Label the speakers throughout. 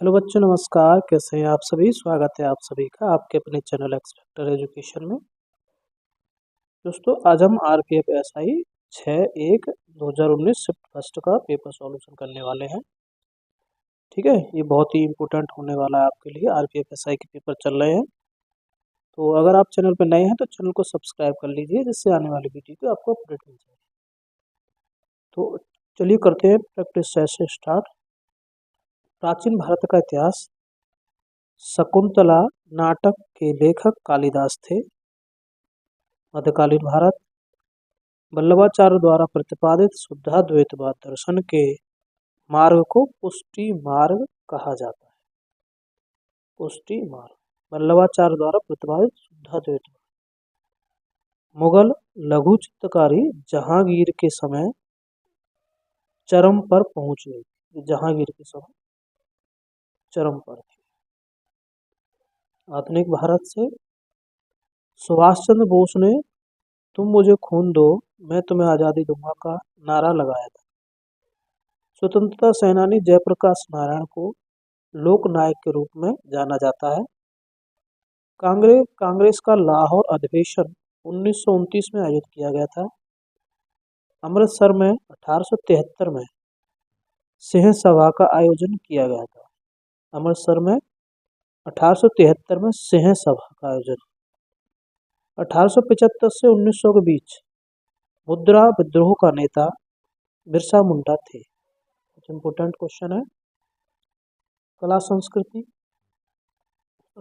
Speaker 1: Hello बच्चों, नमस्कार। कैसे हैं आप सभी? स्वागत है आप सभी का आपके अपने चैनल एक्स फैक्टर एजुकेशन में। दोस्तों, आज हम आरपीएफ एसआई 6/1/2019 शिफ्ट फर्स्ट का पेपर सॉल्यूशन करने वाले हैं। ठीक है, ये बहुत ही इम्पोर्टेंट होने वाला है आपके लिए। आरपीएफ एसआई के पेपर चल रहे हैं, तो अगर आप चैनल पर नए हैं तो चैनल को सब्सक्राइब कर लीजिए, जिससे आने वाली वीडियो की आपको अपडेट मिल जाए। तो चलिए करते हैं प्रैक्टिस सेशन स्टार्ट। प्राचीन भारत का इतिहास। शकुंतला नाटक के लेखक कालिदास थे। मध्यकालीन भारत। वल्लभाचार्य द्वारा प्रतिपादित शुद्धाद्वैतवाद दर्शन के मार्ग को पुष्टि मार्ग कहा जाता है। पुष्टि मार्ग, वल्लभाचार्य द्वारा प्रतिपादित शुद्धाद्वैतवाद। मुगल लघु चित्रकारी जहांगीर के समय चरम पर पहुंच गई। जहांगीर के समय चरम पर थी। आधुनिक भारत से सुभाष चंद्र बोस ने तुम मुझे खून दो, मैं तुम्हें आजादी दूंगा का नारा लगाया था। स्वतंत्रता सेनानी जयप्रकाश नारायण को लोक नायक के रूप में जाना जाता है। कांग्रेस का लाहौर अधिवेशन 1929 में आयोजित किया गया था। अमृतसर में 1873 में सिंह सभा का आयोजन किया गया था। अमृतसर में 1873 में सिंह सभा का आयोजन। 1875 से 1900 के बीच मुद्रा विद्रोह का नेता बिरसा मुंडा थे। कुछ इम्पोर्टेंट क्वेश्चन है। कला संस्कृति।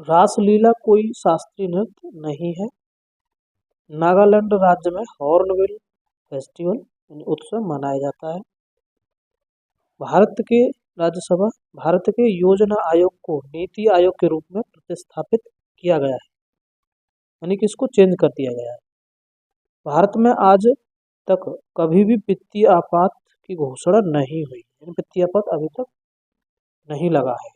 Speaker 1: रासलीला कोई शास्त्रीय नृत्य नहीं है। नागालैंड राज्य में हॉर्नबिल फेस्टिवल उत्सव मनाया जाता है। भारत के योजना आयोग को नीति आयोग के रूप में प्रतिस्थापित किया गया है, यानी कि इसको चेंज कर दिया गया है। भारत में आज तक कभी भी वित्तीय आपात की घोषणा नहीं हुई, यानी वित्तीय आपात अभी तक नहीं लगा है।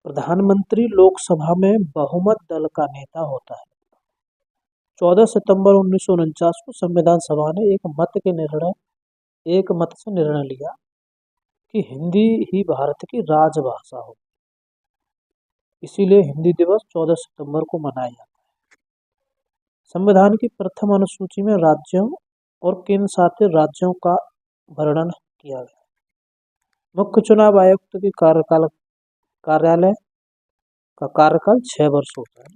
Speaker 1: प्रधानमंत्री लोकसभा में बहुमत दल का नेता होता है। 14 सितंबर 1949 को संविधान सभा ने एक मत से निर्णय लिया कि हिंदी ही भारत की राजभाषा हो। इसीलिए हिंदी दिवस 14 सितंबर को मनाया जाता है। संविधान की प्रथम अनुसूची में राज्यों और केंद्र शासित राज्यों का वर्णन किया गया। मुख्य चुनाव आयुक्त की कार्यालय का कार्यकाल 6 वर्ष होता है।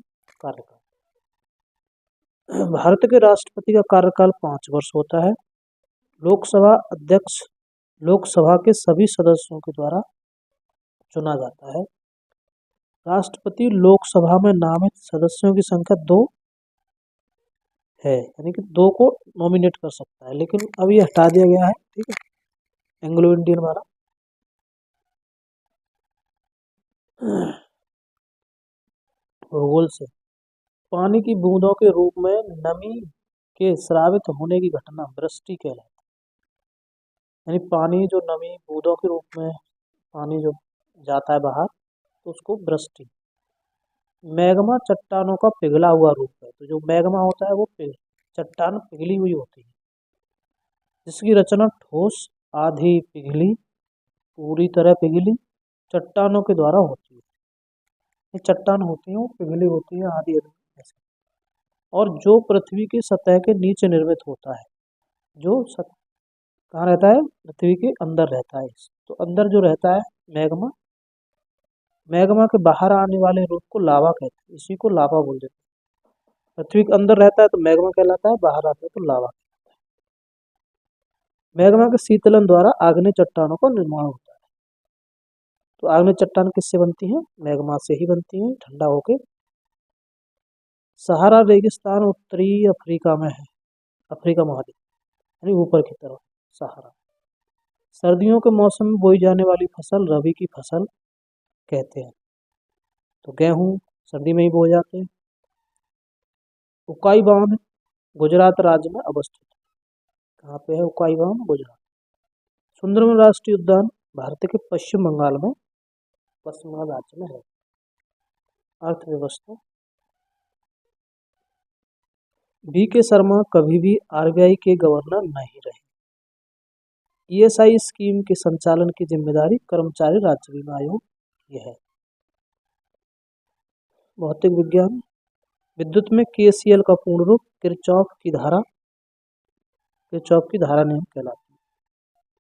Speaker 1: भारत के राष्ट्रपति का कार्यकाल 5 वर्ष होता है। लोकसभा अध्यक्ष लोकसभा के सभी सदस्यों के द्वारा चुना जाता है। राष्ट्रपति लोकसभा में नामित सदस्यों की संख्या 2 है, यानी कि 2 को नॉमिनेट कर सकता है, लेकिन अब ये हटा दिया गया है। ठीक है, एंग्लो इंडियन वाला। भूगोल से पानी की बूंदों के रूप में नमी के स्रावित होने की घटना वृष्टि कहलाती है। यानी पानी जो नमी बूंदों के रूप में पानी जो जाता है बाहर, तो उसको वृष्टि। मैग्मा चट्टानों का पिघला हुआ रूप है। तो जो मैग्मा होता है वो चट्टान पिघली हुई होती है, जिसकी रचना ठोस, आधी पिघली, पूरी तरह पिघली चट्टानों के द्वारा होती है। ये चट्टान होती है वो पिघली होती है, आधी ऐसे। और जो पृथ्वी की सतह के नीचे निर्मित होता है, जो कहाँ रहता है? पृथ्वी के अंदर रहता है। तो अंदर जो रहता है मैग्मा के बाहर आने वाले रूप को लावा कहते हैं। इसी को लावा बोल देते हैं। पृथ्वी के अंदर रहता है तो मैग्मा कहलाता है, बाहर आता है तो लावा। मैग्मा के शीतलन द्वारा आग्नेय चट्टानों का निर्माण होता है। तो आग्नेय चट्टान किससे बनती है? मैग्मा से ही बनती है, ठंडा होके। सहारा रेगिस्तान उत्तरी अफ्रीका में है, अफ्रीका महाद्वीप, यानी ऊपर की तरफ सहारा। सर्दियों के मौसम में बोई जाने वाली फसल रबी की फसल कहते हैं। तो गेहूं सर्दी में ही बोए जाते हैं। उकाई बांध गुजरात राज्य में अवस्थित है। कहाँ पे है उकाई बांध? गुजरात। सुंदरवन राष्ट्रीय उद्यान भारत के पश्चिम बंगाल राज्य में है। अर्थव्यवस्था। बी के शर्मा कभी भी आरबीआई के गवर्नर नहीं रहे। ईएसआई स्कीम के संचालन की जिम्मेदारी कर्मचारी राज्य बीमा आयोग की है। भौतिक विज्ञान, विद्युत में केसीएल का पूर्ण रूप किरचॉफ की धारा नियम कहलाती है,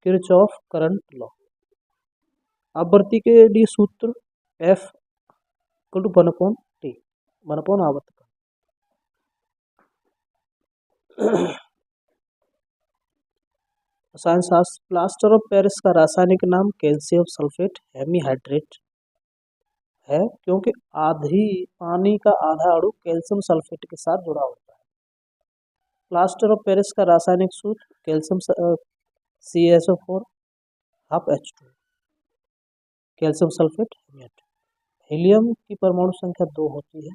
Speaker 1: किरचॉफ करंट लॉ। आवृत्ति के लिए सूत्र F = 1/T, 1/, आवर्त का। रसायन शास्त्र, प्लास्टर ऑफ पेरिस का रासायनिक नाम कैल्शियम सल्फेट हेमीहाइड्रेट है, क्योंकि पानी का आधा अणु कैल्शियम सल्फेट के साथ जुड़ा होता है। प्लास्टर ऑफ पेरिस का रासायनिक सूत्र calcium CaSO4 12H2, calcium sulphate hemihydrate. Helium की परमाणु संख्या 2 होती है।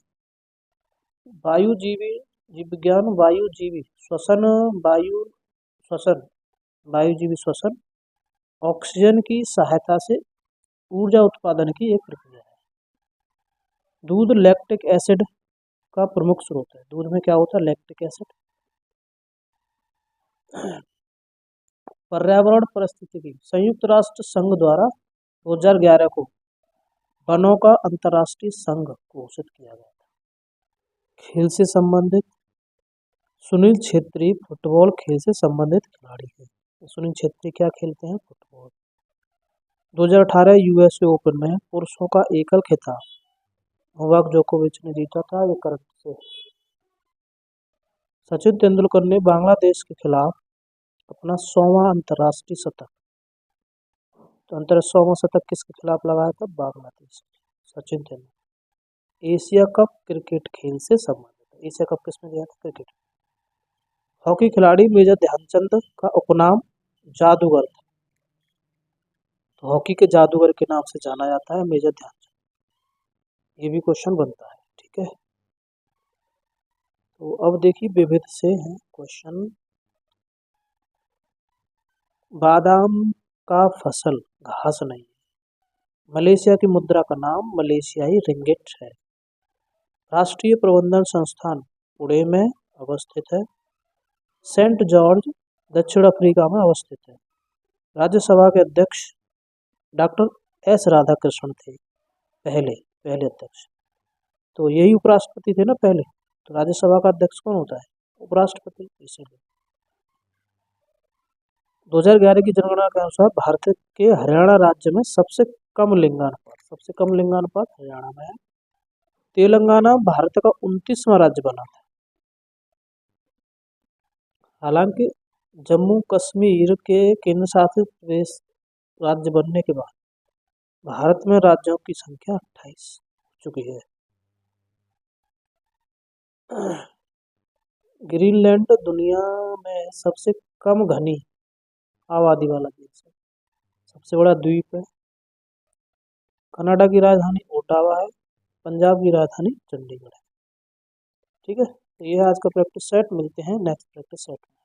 Speaker 1: वायुजीवी जीव विज्ञान, वायुजीवी श्वसन ऑक्सीजन की सहायता से ऊर्जा उत्पादन की एक प्रक्रिया है। दूध लैक्टिक एसिड का प्रमुख स्रोत है। दूध में क्या होता है? Lactic acid. पर्यावरण पारिस्थितिकी, संयुक्त राष्ट्र संघ द्वारा 2011 को वनों का अंतर्राष्ट्रीय संघ घोषित किया गया था। खेल से संबंधित, सुनील छेत्री फुटबॉल खेल से संबंधित खिलाड़ी हैं। सुनील छेत्री क्या खेलते हैं? फुटबॉल। 2018 यूएसए ओपन में पुरुषों का एकल खिताब नोवाक जोकोविच ने जीता था, ये करंट से। सचिन तेंदुलकर ने बांग्लादेश के खिलाफ अपना 100वां अंतर्राष्ट्रीय शतक, तो 100वां शतक किसके खिलाफ लगाया था? Bangladesh. Sachin Tendulkar. Asia cup cricket खेल से संबंधित। एशिया कप किसमें दिया था? क्रिकेट। हॉकी खिलाड़ी मेजर ध्यानचंद का उपनाम जादूगर था, तो हॉकी के जादूगर के नाम से जाना जाता है मेजर ध्यानचंद। ये भी क्वेश्चन बनता है, ठीक है। तो अब देखिए विविध से है क्वेश्चन। बादाम का फसल घास नहीं है। मलेशिया की मुद्रा का नाम मलेशियाई रिंगिट है। राष्ट्रीय प्रबंधन संस्थान पुणे में अवस्थित है। सेंट जॉर्ज दक्षिण अफ्रीका में अवस्थित है। राज्यसभा के अध्यक्ष डॉक्टर S राधाकृष्णन थे पहले अध्यक्ष, तो यही उपराष्ट्रपति थे ना पहले, तो राज्यसभा का अध्यक्ष कौन होता है? उपराष्ट्रपति। इसीलिए 2011 की जनगणना के अनुसार भारत के हरियाणा राज्य में सबसे कम लिंगानुपात हरियाणा में है। तेलंगाना भारत का 29वां राज्य बना था। हालांकि जम्मू कश्मीर के केंद्र शासित प्रदेश राज्य बनने के बाद भारत में राज्यों की संख्या 28 हो चुकी है। ग्रीनलैंड दुनिया में सबसे कम घनी आबादी वाला देश है, सबसे बड़ा द्वीप है। कनाडा की राजधानी ओटावा है। पंजाब की राजधानी चंडीगढ़ है। ठीक है, तो ये आज का प्रैक्टिस सेट। मिलते हैं नेक्स्ट प्रैक्टिस सेट में।